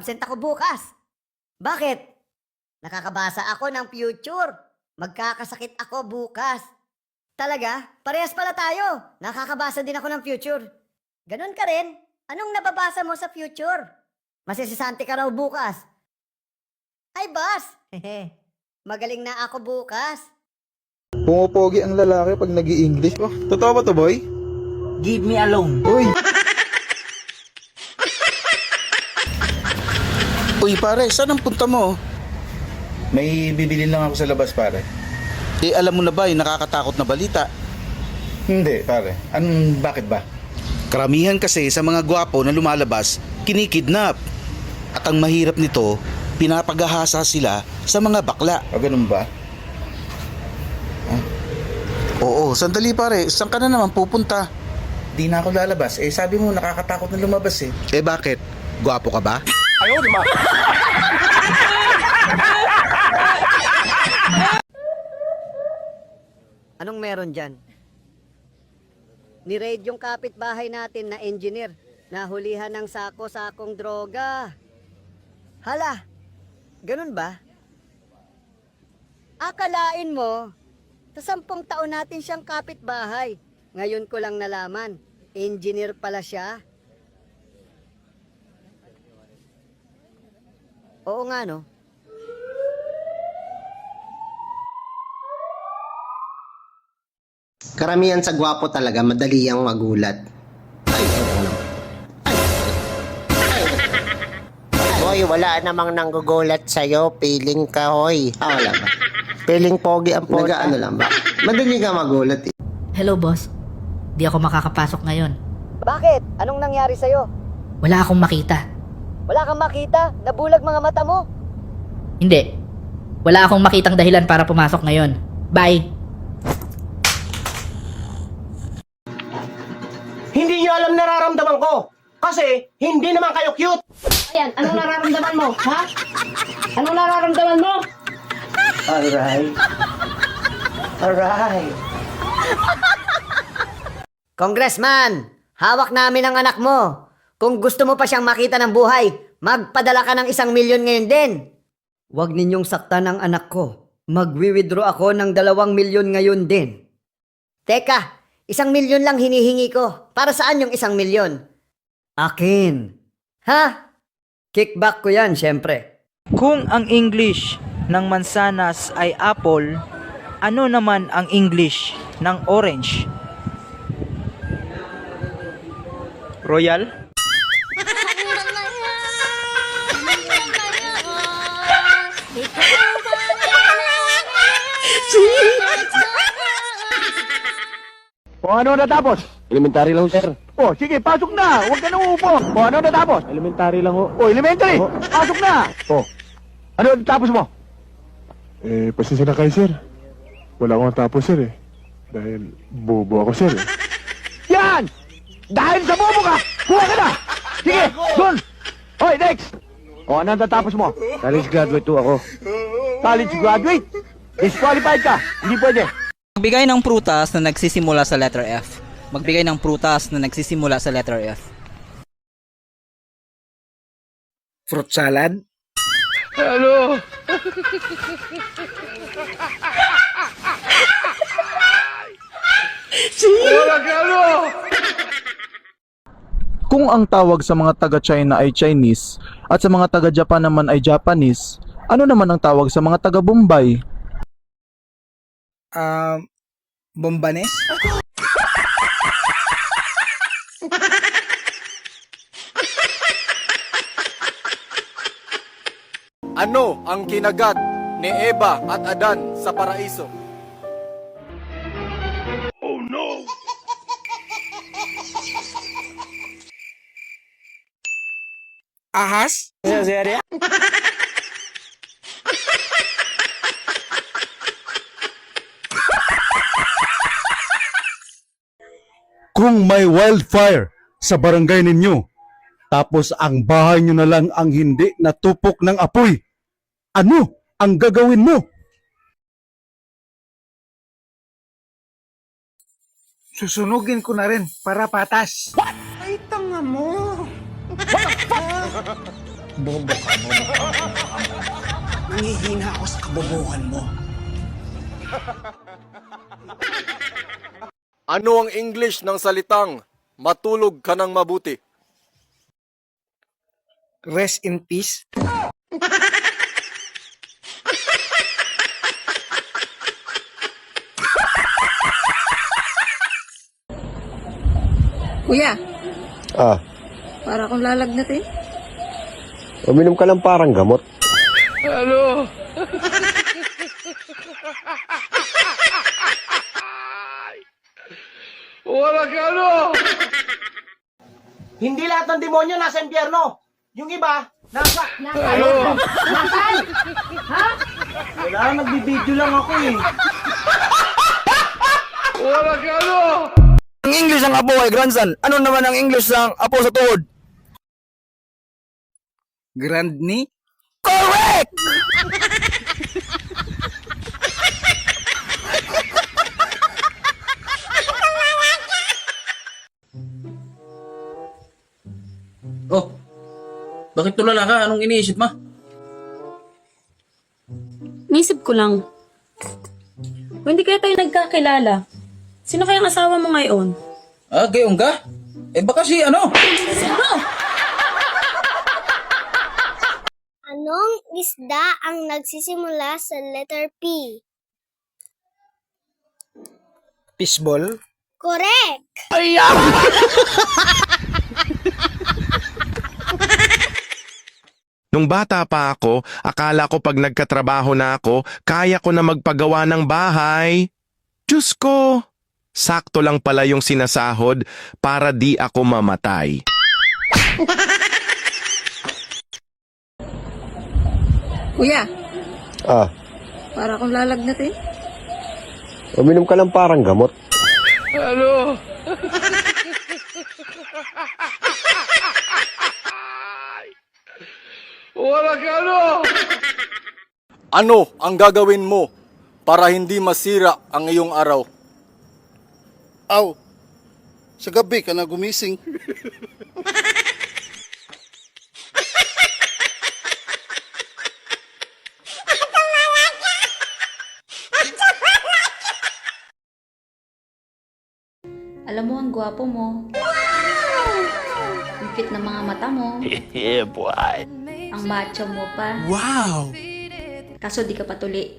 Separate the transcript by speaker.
Speaker 1: absent ako bukas. Bakit? Nakakabasa ako ng future. Magkakasakit ako bukas. Talaga? Parehas pala tayo. Nakakabasa din ako ng future. Ganon ka rin? Anong nababasa mo sa future? Masisisante ka raw bukas. Ay, boss! Magaling na ako bukas.
Speaker 2: Pumopogi ang lalaki pag nag-i-English. Oh, totoo ba to, boy?
Speaker 3: Give me alone.
Speaker 2: Uy! Uy, pare, saan ang punta mo?
Speaker 4: May bibili lang ako sa labas, pare.
Speaker 2: Eh, alam mo na ba yung nakakatakot na balita?
Speaker 4: Hindi, pare. Bakit ba?
Speaker 2: Karamihan kasi sa mga gwapo na lumalabas, kinikidnap. At ang mahirap nito, pinapagahasa sila sa mga bakla.
Speaker 4: O ganun ba?
Speaker 2: Oo, sandali pare, saan ka na naman pupunta?
Speaker 4: Di na ako lalabas. Eh, sabi mo nakakatakot na lumabas eh.
Speaker 2: Eh bakit? Gwapo ka ba?
Speaker 1: Anong meron dyan? Ni-raid yung kapitbahay natin na engineer. Nahulihan ng sako-sakong droga. Hala, ganun ba? Akalain mo, sa 10 taon natin siyang kapitbahay. Ngayon ko lang nalaman, engineer pala siya. Oo nga no.
Speaker 5: Karamihan sa gwapo talaga, madali ang magulat. Hoy, wala namang nanggugulat sa'yo. Piling ka, hoy. Wala ba? Piling pogi ang pogi. Nag-ano lang ba? Madali ka magulat eh.
Speaker 3: Hello, boss. Di ako makakapasok ngayon.
Speaker 1: Bakit? Anong nangyari sa'yo?
Speaker 3: Wala akong makita.
Speaker 1: Wala kang makita? Nabulag mga mata mo?
Speaker 3: Hindi. Wala akong makitang dahilan para pumasok ngayon. Bye.
Speaker 6: Hindi nyo alam nararamdaman ko. Kasi, hindi naman kayo cute. Ayan, anong nararamdaman mo, ha? Anong nararamdaman mo? Alright. Alright.
Speaker 1: Congressman, hawak namin ang anak mo. Kung gusto mo pa siyang makita ng buhay, magpadala ka ng 1 milyon ngayon din. Huwag ninyong saktan ang anak ko. Magwi-withdraw ako ng 2 milyon ngayon din. Teka, 1 milyon lang hinihingi ko. Para saan yung 1 milyon? Akin. Ha? Kickback ko yan, syempre.
Speaker 7: Kung ang English ng mansanas ay apple, ano naman ang English ng orange? Royal?
Speaker 6: O ano natapos? Elementary lang, sir. O, sige, pasok na. Huwag ka nang uupo. O, ano natapos? Elementary lang, ho. O, elementary. Pasok na. O, ano natapos mo?
Speaker 8: Pasensya na kayo, sir. Wala akong natapos, sir, eh. Dahil bobo ako, sir, eh.
Speaker 6: Yan! Dahil sa bobo ka, kuha ka na. Sige, dun. Hoy, next. O, ano natapos mo? College graduate to ako. College graduate? Disqualified ka. Hindi pwede.
Speaker 7: Magbigay ng prutas na nagsisimula sa letter F. Magbigay ng prutas na nagsisimula sa letter F.
Speaker 6: Fruit salad? Hello?
Speaker 9: Kung ang tawag sa mga taga-China ay Chinese at sa mga taga-Japan naman ay Japanese, ano naman ang tawag sa mga taga-Bombay?
Speaker 7: Bombanes?
Speaker 10: Ano ang kinagat ni Eva at Adan sa paraiso? Oh no!
Speaker 7: Ahas?
Speaker 8: Kung may wildfire sa barangay ninyo, tapos ang bahay nyo na lang ang hindi natupok ng apoy, ano ang gagawin mo?
Speaker 6: Susunugin ko na rin para patas. What? Ay, tanga mo!
Speaker 4: Bobo ka, bobo ka, bobo ka. Nangihina ako sa kabobohan mo.
Speaker 10: Ano ang English ng salitang matulog ka ng mabuti?
Speaker 4: Rest in peace.
Speaker 11: Kuya,
Speaker 5: Ah,
Speaker 11: para akong lalagnat eh.
Speaker 5: uminom ka lang parang gamot.
Speaker 4: Hindi lahat ng demonyo nasa impyerno. Yung iba, nasa... Nasaan? Ha? Wala, nagbibideo lang ako eh.
Speaker 6: Ang English ng apo ay grandson. Ano naman ang English ng apo sa tuhod?
Speaker 4: Grand knee?
Speaker 6: Correct!
Speaker 4: Oh, bakit tulala ka? Anong iniisip mo?
Speaker 11: Nisip ko lang. Kung hindi kaya tayo nagkakilala, sino kayang asawa mo ngayon?
Speaker 4: Ah, gayong ka? Eh baka si ano?
Speaker 12: Anong isda ang nagsisimula sa letter P?
Speaker 4: Fishball?
Speaker 12: Correct!
Speaker 13: Nung bata pa ako, akala ko pag nagkatrabaho na ako, kaya ko na magpagawa ng bahay. Diyos ko! Sakto lang pala yung sinasahod para di ako mamatay.
Speaker 11: Kuya,
Speaker 5: Ah,
Speaker 11: para akong lalagnat eh.
Speaker 5: uminom ka lang parang gamot.
Speaker 10: Ano ang gagawin mo para hindi masira ang iyong araw?
Speaker 2: Aw, sa gabi ka na gumising.
Speaker 11: Alam mo, ang gwapo mo. Ang cute ng mga mata mo.
Speaker 6: Yeah, boy.
Speaker 11: Ang macho mo pa.
Speaker 6: Wow!
Speaker 11: Kaso di ka patuli.